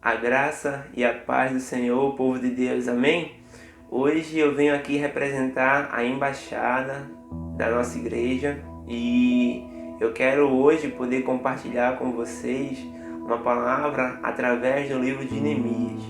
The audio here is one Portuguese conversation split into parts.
A graça e a paz do Senhor, povo de Deus, amém? Hoje eu venho aqui representar a embaixada da nossa igreja e eu quero hoje poder compartilhar com vocês uma palavra através do livro de Neemias.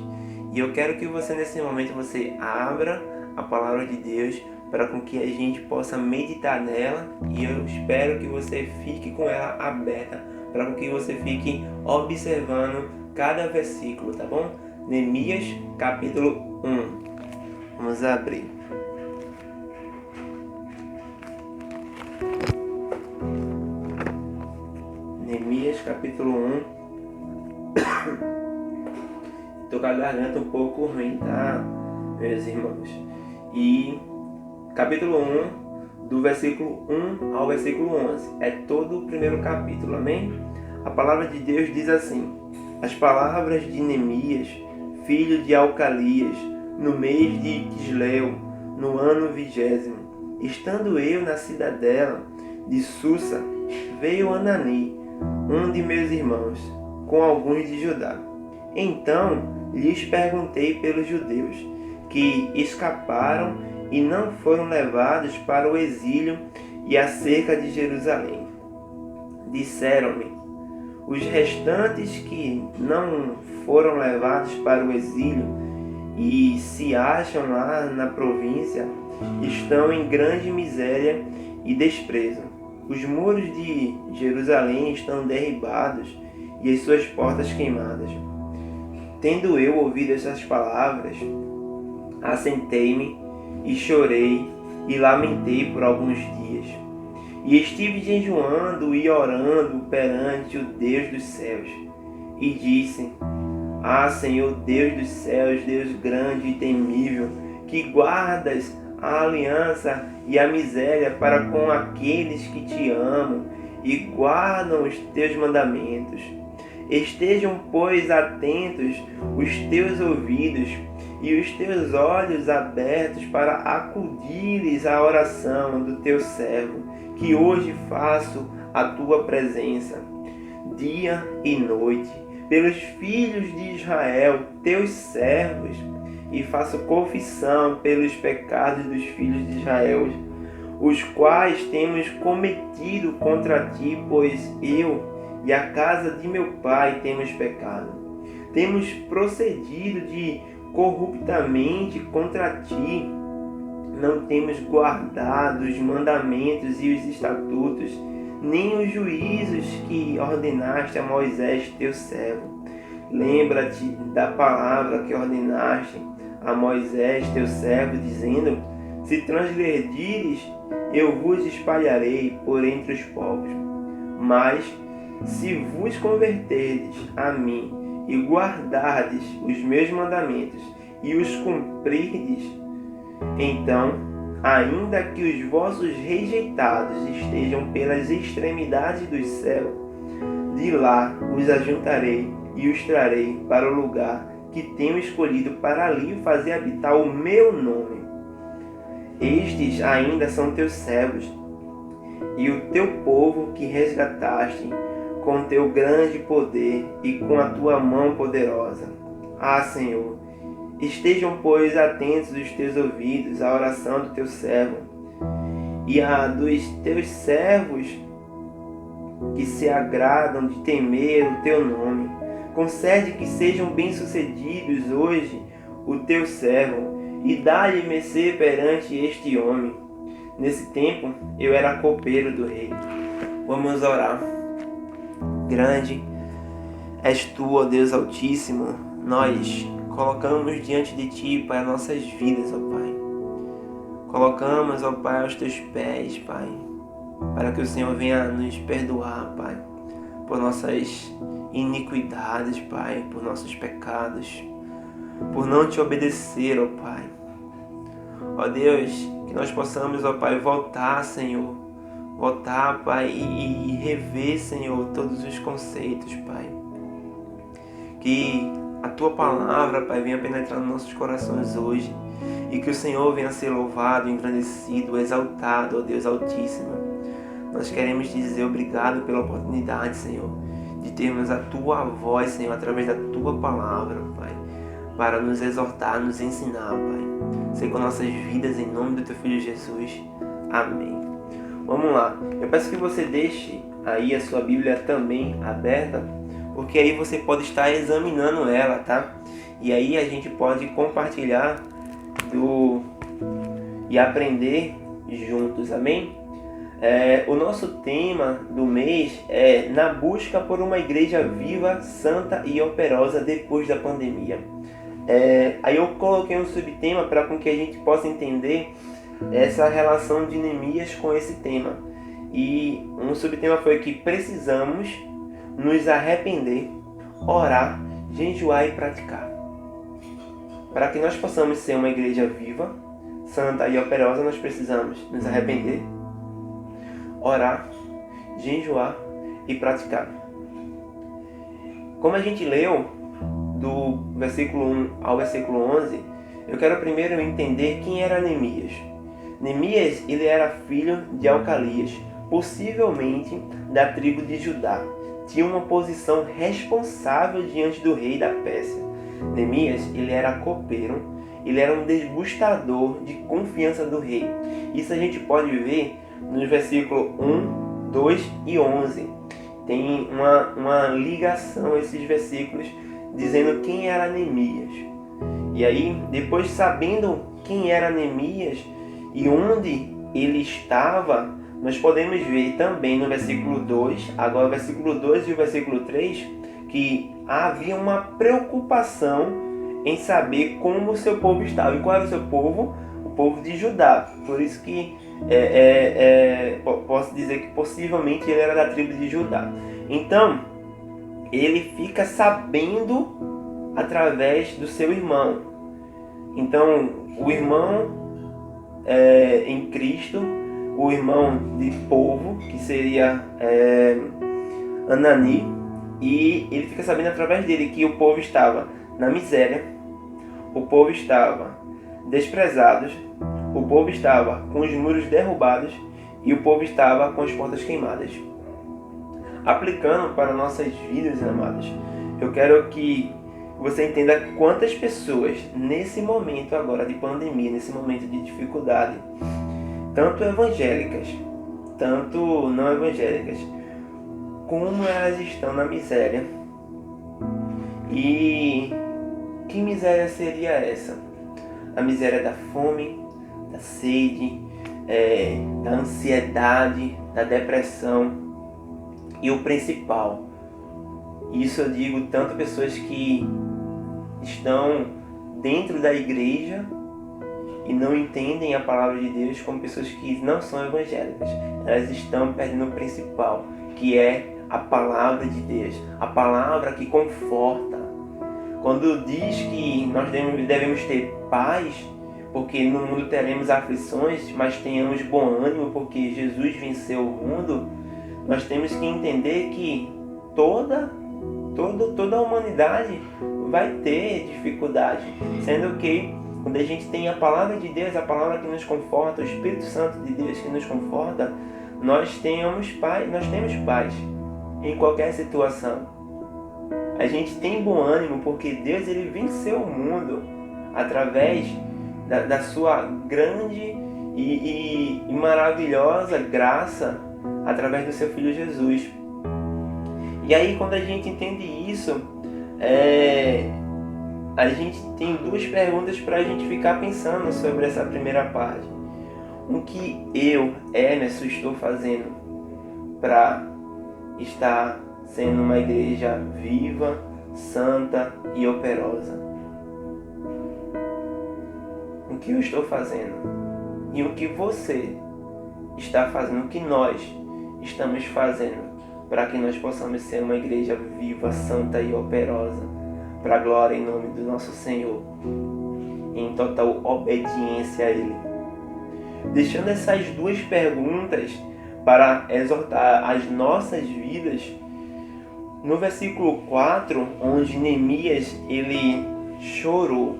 E eu quero que você nesse momento você abra a palavra de Deus para com que a gente possa meditar nela, e eu espero que você fique com ela aberta para que você fique observando cada versículo, tá bom? Neemias capítulo 1. Vamos abrir. Neemias capítulo 1. Tô com a garganta um pouco ruim, tá, meus irmãos? E capítulo 1, do versículo 1 ao versículo 11. É todo o primeiro capítulo, amém? A palavra de Deus diz assim: as palavras de Neemias, filho de Alcalias, no mês de Quisleu, no ano 20º, estando eu na cidadela de Susa, veio Anani, um de meus irmãos, com alguns de Judá. Então lhes perguntei pelos judeus que escaparam e não foram levados para o exílio e acerca de Jerusalém. Disseram-me: os restantes que não foram levados para o exílio e se acham lá na província estão em grande miséria e desprezo. Os muros de Jerusalém estão derribados e as suas portas queimadas. Tendo eu ouvido essas palavras, assentei-me e chorei e lamentei por alguns dias. E estive jejuando e orando perante o Deus dos céus. E disse: ah, Senhor Deus dos céus, Deus grande e temível, que guardas a aliança e a miséria para com aqueles que te amam e guardam os teus mandamentos. Estejam, pois, atentos os teus ouvidos e os teus olhos abertos para acudires à oração do teu servo, que hoje faço a tua presença, dia e noite, pelos filhos de Israel, teus servos, e faço confissão pelos pecados dos filhos de Israel, os quais temos cometido contra ti, pois eu e a casa de meu pai temos pecado. Temos procedido de corruptamente contra ti, não temos guardado os mandamentos e os estatutos, nem os juízos que ordenaste a Moisés teu servo. Lembra-te da palavra que ordenaste a Moisés teu servo, dizendo: se transgredires, eu vos espalharei por entre os povos. Mas se vos converterdes a mim e guardardes os meus mandamentos e os cumprirdes, então, ainda que os vossos rejeitados estejam pelas extremidades do céu, de lá os ajuntarei e os trarei para o lugar que tenho escolhido para ali fazer habitar o meu nome. Estes ainda são teus servos e o teu povo que resgataste com teu grande poder e com a tua mão poderosa. Ah, Senhor, estejam, pois, atentos os teus ouvidos à oração do teu servo e a dos teus servos que se agradam de temer o teu nome. Concede que sejam bem-sucedidos hoje o teu servo e dá-lhe mercê perante este homem. Nesse tempo eu era copeiro do rei. Vamos orar. Grande és tu, ó Deus Altíssimo. Nós colocamos diante de ti, Pai, as nossas vidas, ó Pai. Colocamos, ó Pai, aos teus pés, Pai, para que o Senhor venha nos perdoar, Pai, por nossas iniquidades, Pai, por nossos pecados, por não te obedecer, ó Pai. Ó Deus, que nós possamos, ó Pai, voltar, Senhor, voltar, Pai, e rever, Senhor, todos os conceitos, Pai. Que a tua palavra, Pai, venha penetrar nos nossos corações hoje e que o Senhor venha ser louvado, engrandecido, exaltado, ó Deus Altíssimo. Nós queremos te dizer obrigado pela oportunidade, Senhor, de termos a Tua voz, Senhor, através da Tua palavra, Pai, para nos exortar, nos ensinar, Pai. Sei com nossas vidas, em nome do Teu Filho Jesus. Amém. Vamos lá. Eu peço que você deixe aí a sua Bíblia também aberta, porque aí você pode estar examinando ela, tá? E aí a gente pode compartilhar e aprender juntos, amém? O nosso tema do mês é na busca por uma igreja viva, santa e operosa depois da pandemia. Aí eu coloquei um subtema para que a gente possa entender essa relação de Neemias com esse tema. E um subtema foi que precisamos nos arrepender, orar, jejuar e praticar. Para que nós possamos ser uma igreja viva, santa e operosa, nós precisamos nos arrepender, orar, jejuar e praticar. Como a gente leu do versículo 1 ao versículo 11, eu quero primeiro entender quem era Neemias. Neemias, ele era filho de Alcalias, possivelmente da tribo de Judá. Tinha uma posição responsável diante do rei da Pérsia. Neemias, ele era copeiro, ele era um degustador de confiança do rei. Isso a gente pode ver nos versículos 1, 2 e 11. Tem uma ligação esses versículos dizendo quem era Neemias. E aí, depois sabendo quem era Neemias e onde ele estava, nós podemos ver também no versículo 2, agora o versículo 2 e o versículo 3, que havia uma preocupação em saber como o seu povo estava. E qual era o seu povo? O povo de Judá. Por isso que posso dizer que possivelmente ele era da tribo de Judá. Então, ele fica sabendo através do seu irmão. Então, o irmão em Cristo, o irmão de povo, que seria Anani, e ele fica sabendo através dele que o povo estava na miséria, o povo estava desprezado, o povo estava com os muros derrubados e o povo estava com as portas queimadas. Aplicando para nossas vidas, amados, eu quero que você entenda quantas pessoas nesse momento agora de pandemia, nesse momento de dificuldade, tanto evangélicas, tanto não evangélicas, como elas estão na miséria. E que miséria seria essa? A miséria da fome, da sede, da ansiedade, da depressão. E o principal, isso eu digo tanto pessoas que estão dentro da igreja e não entendem a palavra de Deus, como pessoas que não são evangélicas. Elas estão perdendo o principal, que é a palavra de Deus, a palavra que conforta. Quando diz que nós devemos ter paz, porque no mundo teremos aflições, mas tenhamos bom ânimo, porque Jesus venceu o mundo, nós temos que entender que toda a humanidade vai ter dificuldade, sendo que quando a gente tem a palavra de Deus, a palavra que nos conforta, o Espírito Santo de Deus que nos conforta, nós temos paz em qualquer situação. A gente tem bom ânimo porque Deus, ele venceu o mundo através da sua grande e maravilhosa graça, através do seu Filho Jesus. E aí, quando a gente entende isso, a gente tem duas perguntas para a gente ficar pensando sobre essa primeira parte. O que eu, Emerson, estou fazendo para estar sendo uma igreja viva, santa e operosa? O que eu estou fazendo? E o que você está fazendo? O que nós estamos fazendo para que nós possamos ser uma igreja viva, santa e operosa, para a glória em nome do nosso Senhor, em total obediência a Ele? Deixando essas duas perguntas para exortar as nossas vidas, no versículo 4, onde Neemias ele chorou,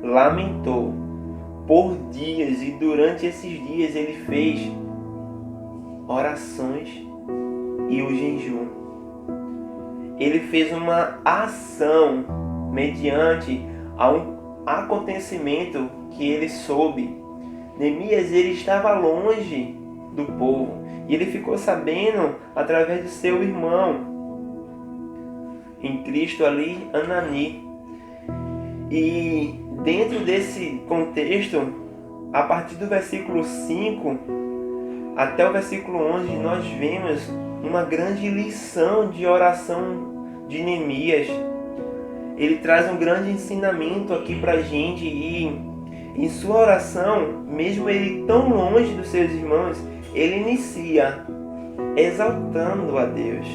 lamentou por dias, e durante esses dias ele fez orações e o jejum. ele fez uma ação mediante a um acontecimento que ele soube. Neemias, ele estava longe do povo e ele ficou sabendo através do seu irmão em Cristo ali, Anani. E dentro desse contexto, a partir do versículo 5 até o versículo 11, nós vemos uma grande lição de oração de Neemias. Ele traz um grande ensinamento aqui para a gente, e em sua oração, mesmo ele tão longe dos seus irmãos, ele inicia exaltando a Deus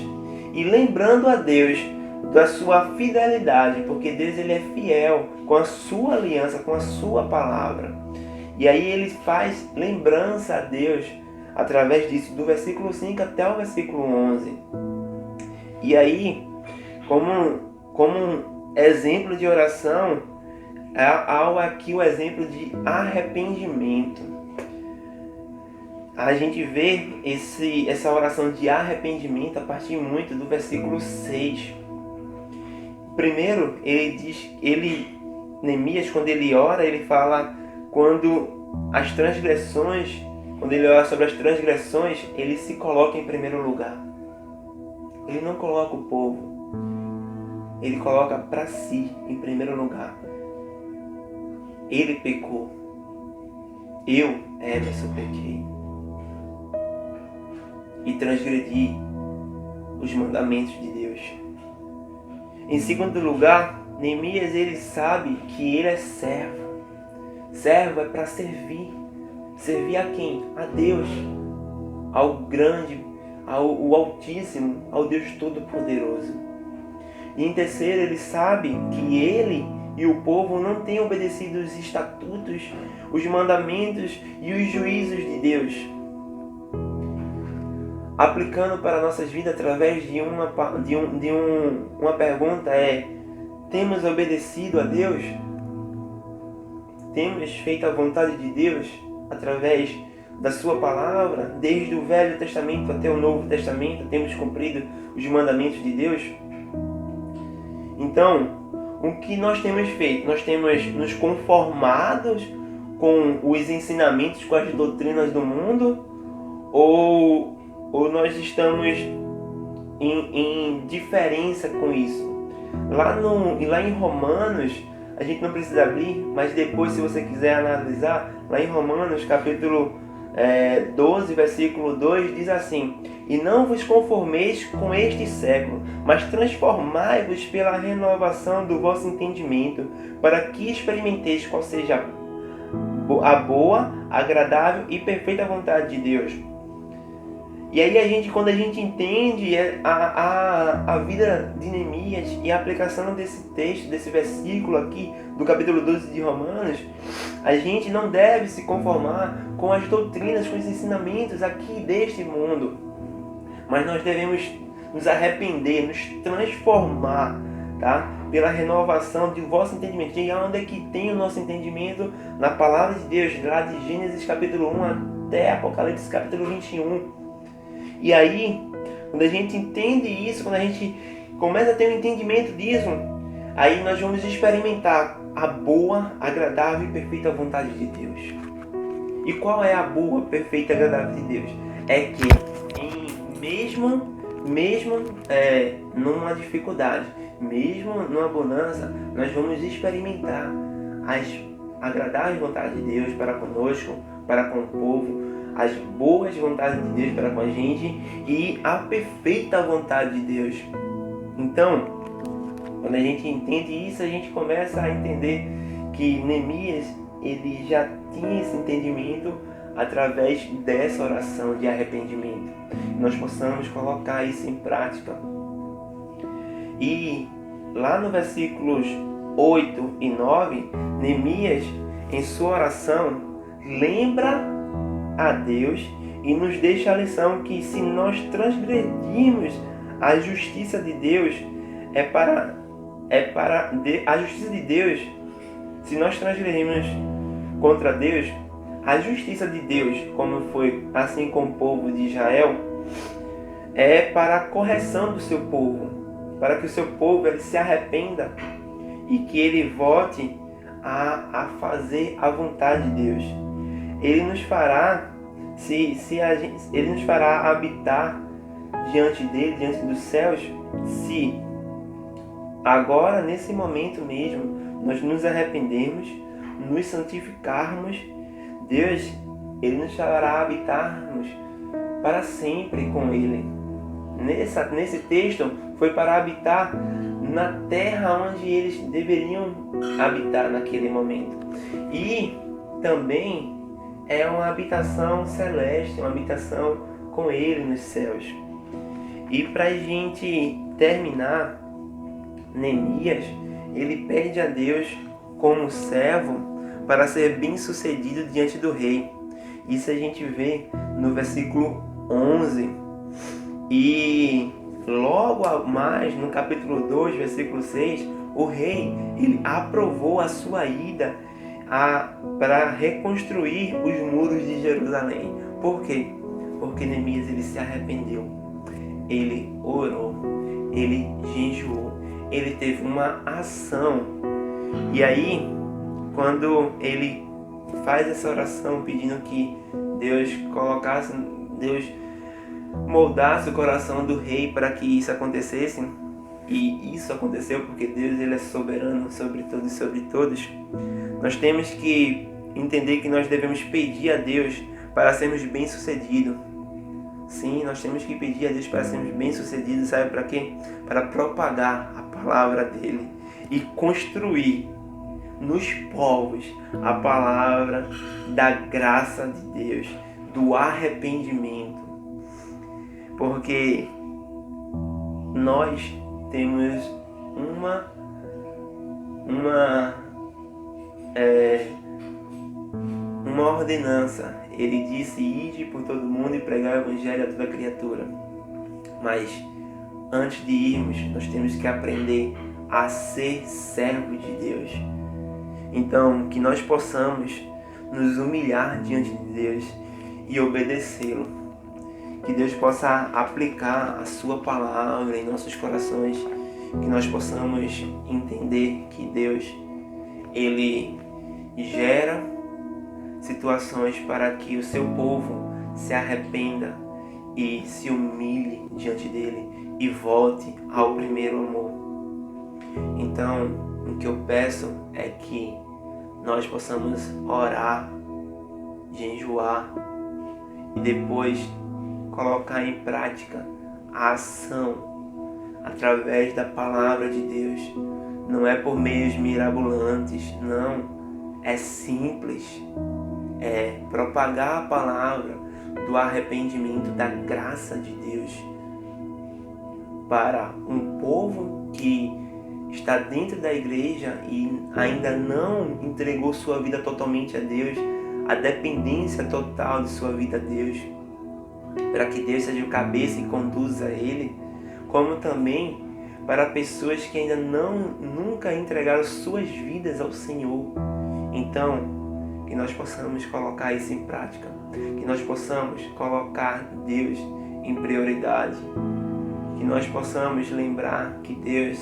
e lembrando a Deus da sua fidelidade, porque Deus, ele é fiel com a sua aliança, com a sua palavra. E aí ele faz lembrança a Deus através disso, do versículo 5 até o versículo 11. E aí, como um exemplo de oração, há aqui o exemplo de arrependimento. A gente vê essa oração de arrependimento a partir muito do versículo 6. Primeiro, Neemias, quando ele ora, ele fala quando ele ora sobre as transgressões, ele se coloca em primeiro lugar. Ele não coloca o povo, ele coloca para si em primeiro lugar. Ele pecou. Eu, Emerson, pequei e transgredi os mandamentos de Deus. Em segundo lugar, Neemias, ele sabe que ele é servo. Servo é para servir. Servir a quem? A Deus, ao grande, ao Altíssimo, ao Deus Todo-Poderoso. E em terceiro, ele sabe que ele e o povo não têm obedecido os estatutos, os mandamentos e os juízos de Deus. Aplicando para nossas vidas através de uma pergunta temos obedecido a Deus? Temos feito a vontade de Deus através da sua palavra? Desde o Velho Testamento até o Novo Testamento, temos cumprido os mandamentos de Deus? Então, o que nós temos feito? Nós temos nos conformados com os ensinamentos, com as doutrinas do mundo? Ou nós estamos em diferença com isso? Lá em Romanos, a gente não precisa abrir, mas depois, se você quiser analisar, lá em Romanos, capítulo 12, versículo 2, diz assim: E não vos conformeis com este século, mas transformai-vos pela renovação do vosso entendimento, para que experimenteis qual seja a boa, agradável e perfeita vontade de Deus. E aí quando a gente entende a vida de Neemias e a aplicação desse texto, desse versículo aqui, do capítulo 12 de Romanos, a gente não deve se conformar com as doutrinas, com os ensinamentos aqui deste mundo. Mas nós devemos nos arrepender, nos transformar, tá? Pela renovação do vosso entendimento. E onde é que tem o nosso entendimento? Na palavra de Deus, lá de Gênesis capítulo 1 até Apocalipse capítulo 21. E aí, quando a gente entende isso, quando a gente começa a ter um entendimento disso, aí nós vamos experimentar a boa, agradável e perfeita vontade de Deus. E qual é a boa, perfeita e agradável de Deus? É que mesmo numa dificuldade, mesmo numa bonança, nós vamos experimentar as agradáveis vontades de Deus para conosco, para com o povo, as boas vontades de Deus para com a gente e a perfeita vontade de Deus. Então, quando a gente entende isso, a gente começa a entender que Neemias, ele já tinha esse entendimento através dessa oração de arrependimento. Nós possamos colocar isso em prática. E lá no versículos 8 e 9, Neemias, em sua oração, lembra a Deus e nos deixa a lição que se nós transgredirmos a justiça de Deus, a justiça de Deus, se nós transgredirmos contra Deus, a justiça de Deus, como foi assim com o povo de Israel, é para a correção do seu povo. para que o seu povo ele se arrependa e que ele volte a fazer a vontade de Deus. Ele nos fará ele nos fará habitar diante dele, diante dos céus, se agora, nesse momento mesmo, nós nos arrependermos, nos santificarmos. Deus, ele nos fará habitarmos para sempre com ele. Nesse texto foi para habitar na terra onde eles deveriam habitar naquele momento. E também é uma habitação celeste, uma habitação com ele nos céus. E para a gente terminar, Neemias, ele pede a Deus como servo para ser bem sucedido diante do rei. Isso a gente vê no versículo 11. E logo mais no capítulo 2, versículo 6, o rei ele aprovou a sua ida para reconstruir os muros de Jerusalém. Por quê? Porque Neemias ele se arrependeu, ele orou, ele jejuou, ele teve uma ação. E aí, quando ele faz essa oração pedindo que Deus moldasse o coração do rei para que isso acontecesse, e isso aconteceu porque Deus ele é soberano sobre tudo e sobre todos, nós temos que entender que nós devemos pedir a Deus para sermos bem-sucedidos. Sim, nós temos que pedir a Deus para sermos bem-sucedidos, sabe para quê? Para propagar a palavra dele e construir nos povos a palavra da graça de Deus, do arrependimento. Porque nós temos uma ordenança. Ele disse: ide por todo mundo e pregar o evangelho a toda criatura. Mas antes de irmos, nós temos que aprender a ser servos de Deus. Então, que nós possamos nos humilhar diante de Deus e obedecê-lo. Que Deus possa aplicar a sua palavra em nossos corações. Que nós possamos entender que Deus, ele gera situações para que o seu povo se arrependa e se humilhe diante dele e volte ao primeiro amor. Então, o que eu peço é que nós possamos orar, jejuar e depois colocar em prática a ação através da palavra de Deus. Não é por meios mirabolantes, não. É simples. É propagar a palavra do arrependimento, da graça de Deus para um povo que está dentro da igreja e ainda não entregou sua vida totalmente a Deus, a dependência total de sua vida a Deus, para que Deus seja o cabeça e conduza ele, como também para pessoas que ainda nunca entregaram suas vidas ao Senhor. Então, que nós possamos colocar isso em prática, que nós possamos colocar Deus em prioridade, que nós possamos lembrar que Deus,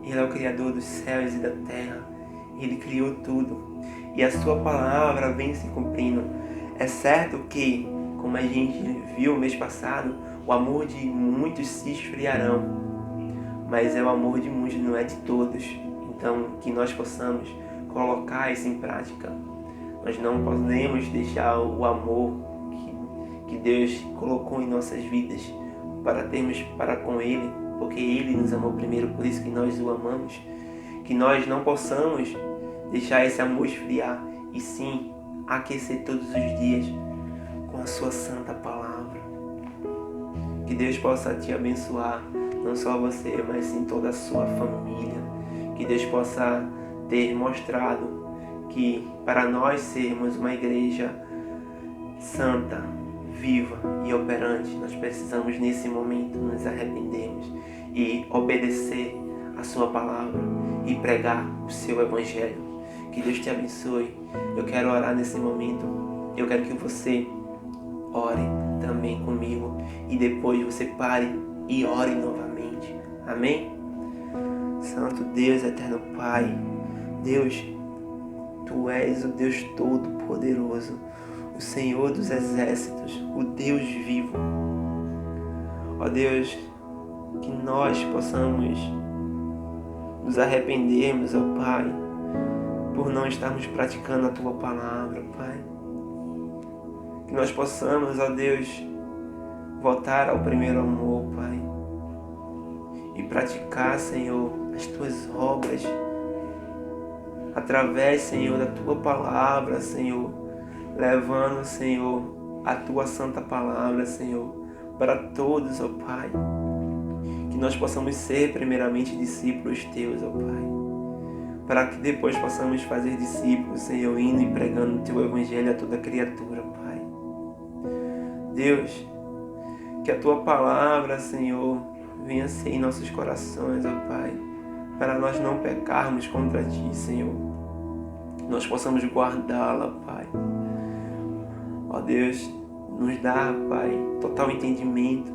ele é o Criador dos céus e da terra, ele criou tudo e a sua palavra vem se cumprindo. É certo que, como a gente viu mês passado, o amor de muitos se esfriarão, mas é o amor de muitos, não é de todos. Então, que nós possamos colocar isso em prática. Nós não podemos deixar o amor que Deus colocou em nossas vidas para termos para com Ele, porque Ele nos amou primeiro, por isso que nós o amamos. Que nós não possamos deixar esse amor esfriar, e sim aquecer todos os dias com a sua santa palavra. Que Deus possa te abençoar, não só você, mas sim toda a sua família. Que Deus possa ter mostrado que para nós sermos uma igreja santa, viva e operante, nós precisamos nesse momento nos arrependermos e obedecer a sua palavra e pregar o seu evangelho. Que Deus te abençoe. Eu quero orar nesse momento. Eu quero que você ore também comigo e depois você pare e ore novamente. Amém? Santo Deus, eterno Pai, Deus, Tu és o Deus Todo-Poderoso, o Senhor dos Exércitos, o Deus vivo. Ó Deus, que nós possamos nos arrependermos, ó Pai, por não estarmos praticando a Tua palavra, Pai. Que nós possamos, ó Deus, voltar ao primeiro amor, Pai, e praticar, Senhor, as Tuas obras, através, Senhor, da Tua palavra, Senhor, levando, Senhor, a Tua santa palavra, Senhor, para todos, ó Pai. Que nós possamos ser primeiramente discípulos Teus, ó Pai, para que depois possamos fazer discípulos, Senhor, indo e pregando o Teu Evangelho a toda criatura, Pai. Deus, que a Tua palavra, Senhor, venha ser em nossos corações, ó Pai, para nós não pecarmos contra Ti, Senhor. Nós possamos guardá-la, Pai. Ó Deus, nos dá, Pai, total entendimento,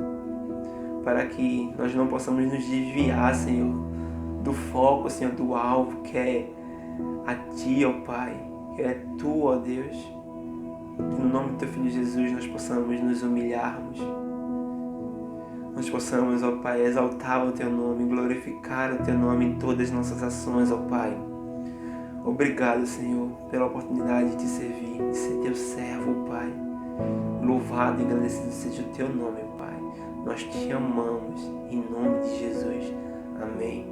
para que nós não possamos nos desviar, Senhor, do foco, Senhor, do alvo, que é a Ti, ó Pai, que é Tu, ó Deus. Que no nome do Teu Filho Jesus nós possamos nos humilharmos, nós possamos, ó Pai, exaltar o Teu nome, glorificar o Teu nome em todas as nossas ações, ó Pai. Obrigado, Senhor, pela oportunidade de Te servir, de ser Teu servo, Pai. Louvado e agradecido seja o Teu nome, Pai. Nós Te amamos, em nome de Jesus. Amém.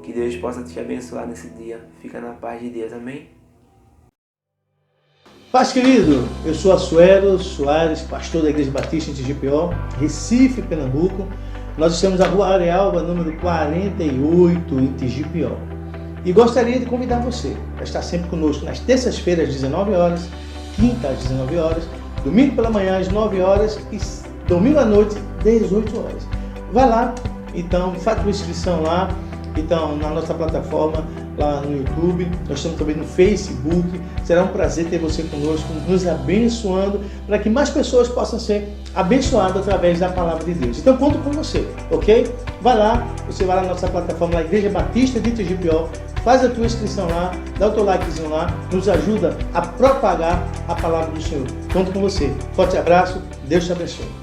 Que Deus possa Te abençoar nesse dia. Fica na paz de Deus. Amém. Paz, querido, eu sou Asuero Soares, pastor da Igreja Batista em TGPO, Recife, Pernambuco. Nós estamos na Rua Arealva, número 48, em TGPO. E gostaria de convidar você a estar sempre conosco nas terças-feiras, às 19 horas, quinta às 19 horas, domingo pela manhã, às 9 horas e domingo à noite, 18 horas. Vai lá, então, faz tua inscrição lá, então, na nossa plataforma, lá no YouTube, nós estamos também no Facebook. Será um prazer ter você conosco, nos abençoando, para que mais pessoas possam ser abençoadas através da palavra de Deus. Então, conto com você, ok? Vai lá, você vai lá na nossa plataforma, na Igreja Batista de TGPO, faz a tua inscrição lá, dá o teu likezinho lá, nos ajuda a propagar a palavra do Senhor. Conto com você. Forte abraço, Deus te abençoe.